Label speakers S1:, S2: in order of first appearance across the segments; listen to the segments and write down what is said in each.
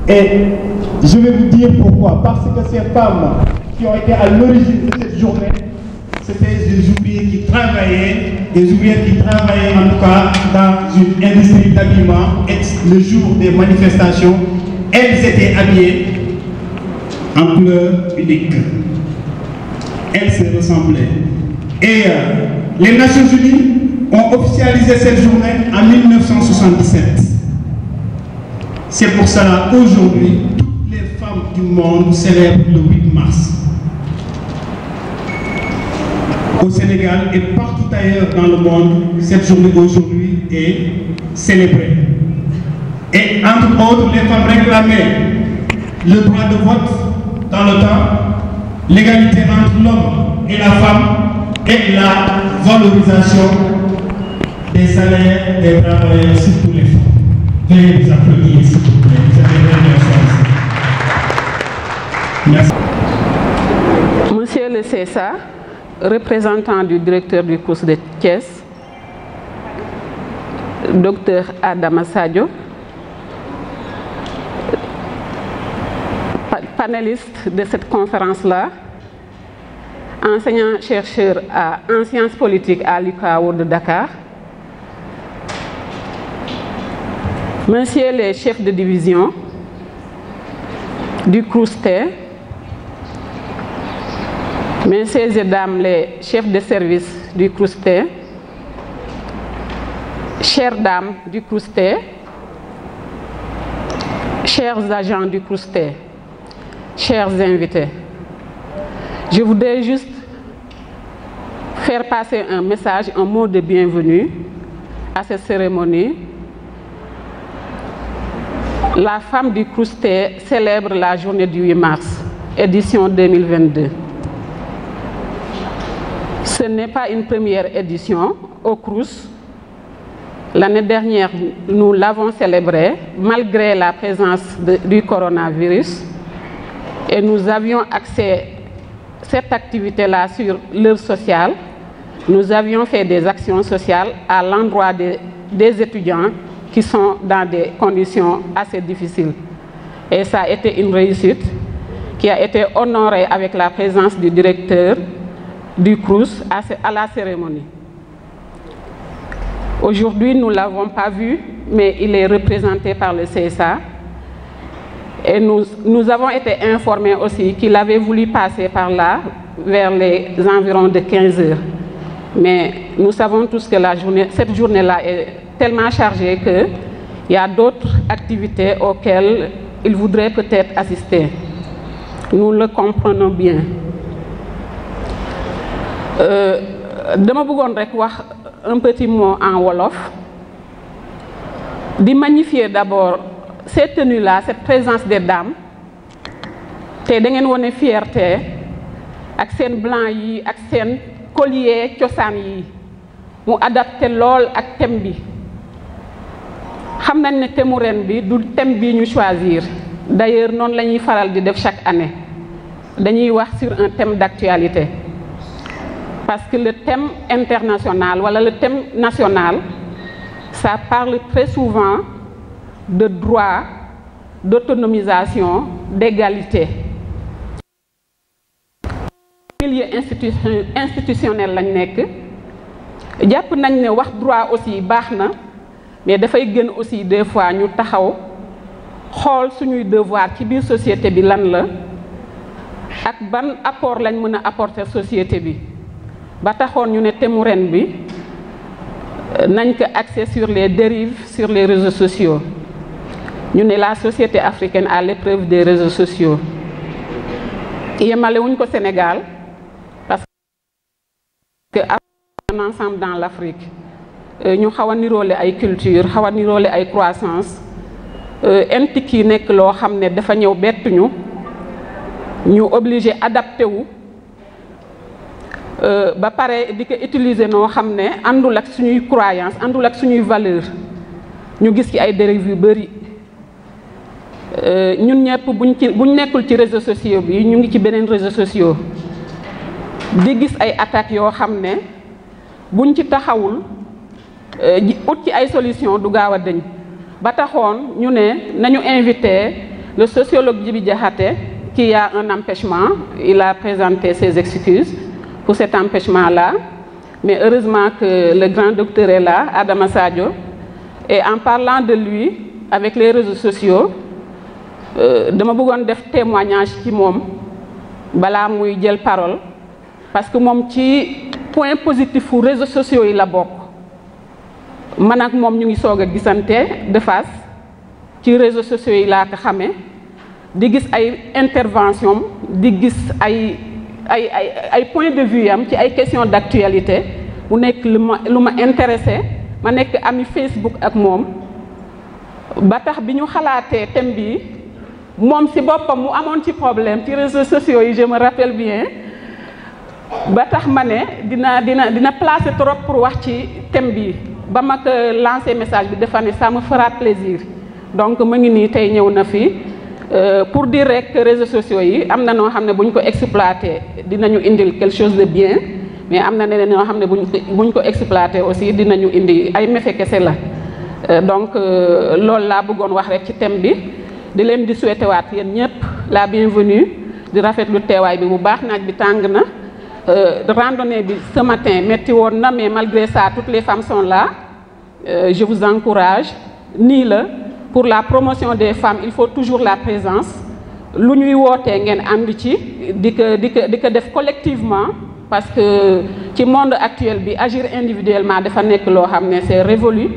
S1: Et je vais vous dire pourquoi. Parce que ces femmes qui ont été à l'origine de cette journée, c'était des ouvriers qui travaillaient, en tout cas dans une industrie d'habillement. Et le jour des manifestations, elles étaient habillées en couleur unique. Elles se ressemblaient. Et les Nations Unies ont officialisé cette journée en 1977. C'est pour cela aujourd'hui, toutes les femmes du monde célèbrent le 8 mars. Au Sénégal et partout ailleurs dans le monde, cette journée aujourd'hui est célébrée. Et entre autres, les femmes réclamaient le droit de vote dans le temps, l'égalité entre l'homme et la femme et la valorisation des salaires des travailleurs, surtout les femmes. Veuillez vous applaudir, s'il vous plaît. Vous avez bien choisi. Merci.
S2: Monsieur le CSA, représentant du directeur du CROUS de Thiès, Dr Adama Sadio, panéliste de cette conférence-là, enseignant-chercheur en sciences politiques à l'UCAO de Dakar, Messieurs les chefs de division du CROUST, Messieurs et dames les chefs de service du CROUST, chères dames du CROUST, chers agents du CROUST, chers invités, je voudrais juste faire passer un message, un mot de bienvenue à cette cérémonie. La femme du CROUST célèbre la journée du 8 mars, édition 2022. Ce n'est pas une première édition au CROUS. L'année dernière, nous l'avons célébrée malgré la présence du coronavirus et nous avions axé cette activité-là sur l'heure sociale. Nous avions fait des actions sociales à l'endroit des étudiants qui sont dans des conditions assez difficiles. Et ça a été une réussite qui a été honorée avec la présence du directeur du CROUS à la cérémonie. Aujourd'hui, nous ne l'avons pas vu, mais il est représenté par le CSA. Et nous avons été informés aussi qu'il avait voulu passer par là vers les environs de 15 heures. Mais nous savons tous que cette journée-là est tellement chargée qu'il y a d'autres activités auxquelles il voudrait peut-être assister. Nous le comprenons bien. Dama bëggoon rek wax un petit mot en wolof di magnifier d'abord cette tenue-là, cette présence des dames. te da ngeen wone fierté ak seen blanc yi ak seen collier cosaan yi mu adapté lool ak thème bi. xam nañ ne thème ren bi du thème bi ñu choisir d'ailleurs noonu la ñuy faral di def chaque année dañuy wax sur un thème d'actualité parce que le thème international wala le thème national ça parle très souvent de droit, d'autonomisation, d'égalité. milieu institutionnel lañ nekk jàpp nañ ne wax droit aussi baax na mais dafay gën aussi des fois ñu taxaw xool suñuy devoir ci biir société bi lan la ak ban apport lañ mën a apporter société bi ba taxoon ñu ne thème ren bi nañ ko axé sur les dérives sur les réseaux sociaux ñu ne la société africaine à l'épreuve des réseaux sociaux yemale wuñ ko Sénégal parce que un ensemble dans l'Afrique ñu xaw a niroole ay culture xaw a niroole ay croissance intik yi nekk loo xam ne dafa ñëw bettuñu ñu obligé adapté wu ba pare di ko utiliser noo xam ne àndul ak suñuy croyance àndul ak suñuy valeur ñu gis ci ay dérives yu bari ñun ñëpp buñ nekkul ci réseaux sociaux bi ñu ngi ci beneen réseaux sociaux di gis ay attaques yoo xam ne buñ ci taxawul ut ci ay solution du gaaw a dëñ ba taxoon ñu ne nañu invité le sociologue Djibi Diakhaté qui a un empêchement il a présenté ses excuses pour cet empêchement-là mais heureusement que le grand docteur est là Adama Sadio et en parlant de lui avec les réseaux sociaux dama bëggoon def témoignage ci moom balaa muy jël parole parce que moom ci point positif fu réseaux sociaux yi la bokk man ak moom ñu ngi soog a gisante de face ci réseaux sociaux yi laa ko xamee di gis ay intervention di gis ay point de vue am ci ay questions d'actualité mu nekk lu ma intéressé ma nekk ami Facebook ak moom ba tax bi ñu xalaatee thème bi moom ci boppam mu amoon ci problème ci réseaux sociaux yi je me rappelle bien ba tax ma ne dina placer trop pour wax ci thème bi ba ma ko lancer message bi dafa ne ça me fera plaisir donc ma ngi nii tey ñëw na fi pour dire rek que réseaux sociaux yi am na noo xam ne bu ñu ko exploiter dinañu indil quelque chose de bien mais am na neneen noo xam ne buñ ko exploiter aussi dinañu indi ay méfaits kese la donc loolu laa bëggoon wax rek ci thème bi di leen di souhaiter waat yéen ñëpp la bienvenue di rafetlu teewaay bi bu baax naaj bi tàng na randonnée bi ce matin metti woon na mais malgré ça toutes les femmes sont là je vous encourage nii la pour la promotion des femmes il faut toujours la présence lu ñuy wootee ngeen ànd ci di ko def collectivement parce que ci monde actuel bi agir individuellement dafa nekk loo xam ne c'est révolu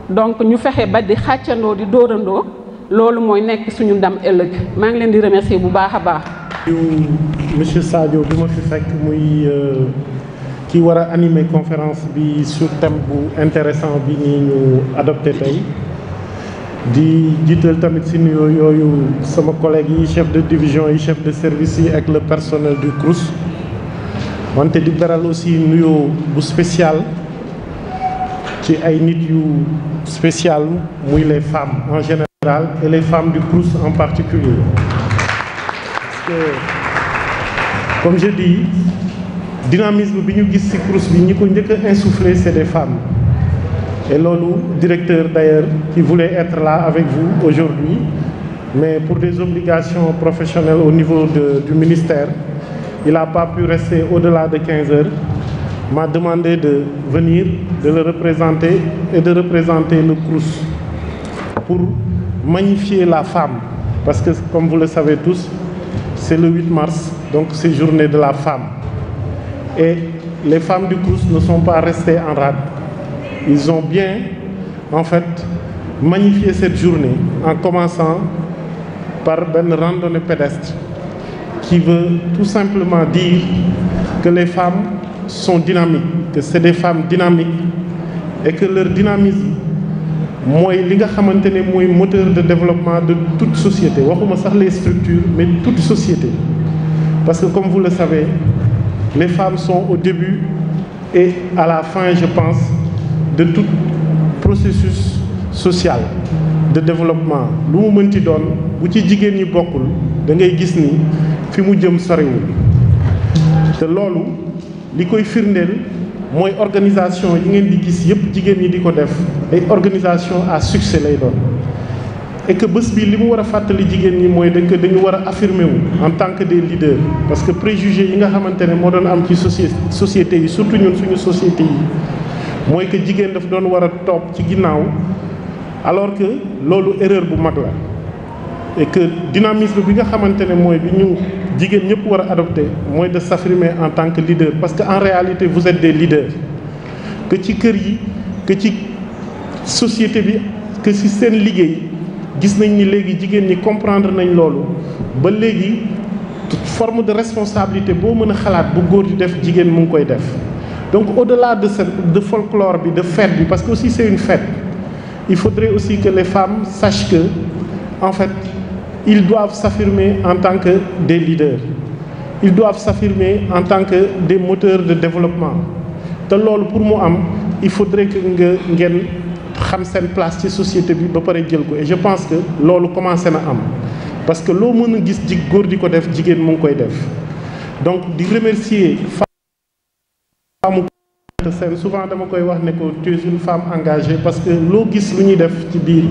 S2: donc ñu fexe ba di xàccandoo di dóorandoo loolu mooy nekk suñu ndam ëllëg maa ngi leen di remercier bu baax a baax.
S3: monsieur Sadio bi ma fi fekk muy ki war a animer conférence bi sur thème bu intéressant bi nii ñu adopté tey di jiital tamit si nuyoo yooyu sama collègue yi chef de division yi chef de service yi ak le personnel du CROUS wante di beral aussi nuyoo bu spécial ci ay nit yu spécial muy les femmes en général et les femmes du CROUS en particulier parce que comme je dis dynamisme bi ñu gis ci CROUS bi ñi ko njëkk a insufflé c'est des femmes et loolu directeur d'ailleurs qui voulait être là avec vous aujourd'hui mais pour des obligations professionnelles au niveau du ministère il n'a pas pu rester au-delà de 15 heures m'a demandé de venir de le représenter et de représenter le CROUS pour magnifier la femme parce que comme vous le savez tous c'est le 8 mars donc c'est journée de la femme et les femmes du CROUS ne sont pas restées en rade. Ils ont bien, en fait, magnifié cette journée en commençant par une randonnée pédestre qui veut tout simplement dire que les femmes sont dynamiques, que c'est des femmes dynamiques et que leur dynamisme mooy li nga xamante ne mooy moteur de développement de toute société waxuma sax les structures mais toute société parce que comme vous le savez les femmes sont au début et à la fin je pense de tout processus social de développement lu mu mënti doon bu ci jigéen ñi bokkul da ngay gis ni fi mu jëm soriwul te loolu li koy firndeel mooy organisation yi ngeen di gis yépp jigéen ñi di ko def ay organisation à succès lay doon et que bés bi li mu war a fàttali jigéen ñi mooy que dañu war a affirmer wu en tant que des leaders parce que préjugés yi nga xamante ne moo doon am ci société yi surtout ñun suñu société yi mooy que jigéen daf doon war a toog ci ginnaaw alors que loolu erreur bu mag la et que dynamisme bi nga xamante ne mooy bi ñu jigéen ñëpp war a adopter mooy de s'affirmer en tant que leader parce que en réalité vous êtes des leaders que ci kër yi que ci société bi que ci seen liggéey gis nañ ni léegi jigéen ñi comprendre nañ loolu ba léegi forme de responsabilité boo mën a xalaat bu góor di def jigéen mu ngi koy def donc au-delà de folklore bi de fête bi parce que aussi c'est une fête il faudrait aussi que les femmes sachent que en fait ils doivent s'affirmer en tant que des leaders ils doivent s'affirmer en tant que des moteurs de développement te loolu pour mu am il faudrait que ngeen xam seen place ci société bi ba pare jël ko et je pense que loolu commencé na am parce que loo mën a gis góor di ko def jigéen mu ngi koy def donc di remercier femme seen souvent dama koy wax ne ko tu es une femme engagée parce que loo gis lu ñuy def ci biir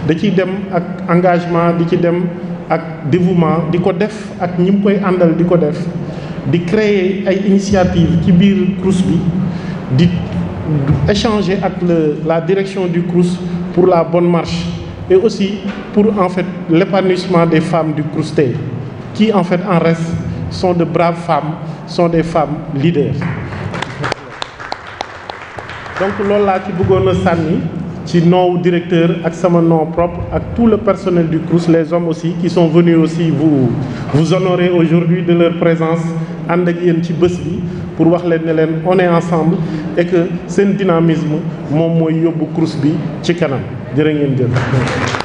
S3: da ciy dem ak engagement di ci dem ak dévouement di ko def ak ñi mu koy àndal di ko def di créer ay initiative ci biir CROUS bi di échanger avec la direction du CROUS pour la bonne marche et aussi pour en fait l'épanouissement des femmes du CROUS tey qui en fait en reste sont de braves femmes, sont des femmes leaders. Donc loolu laa ci bëggoon a sànni ci nom directeur ak sama nom propre ak tout le personnel du CROUS, les hommes aussi qui sont venus aussi vous honorer aujourd'hui de leur présence ànd ak yéen ci bés bi pour wax leen ne leen on est ensemble et que seen dynamisme moom mooy yóbbu CROUS bi ci kanam jërë ngeen jëf.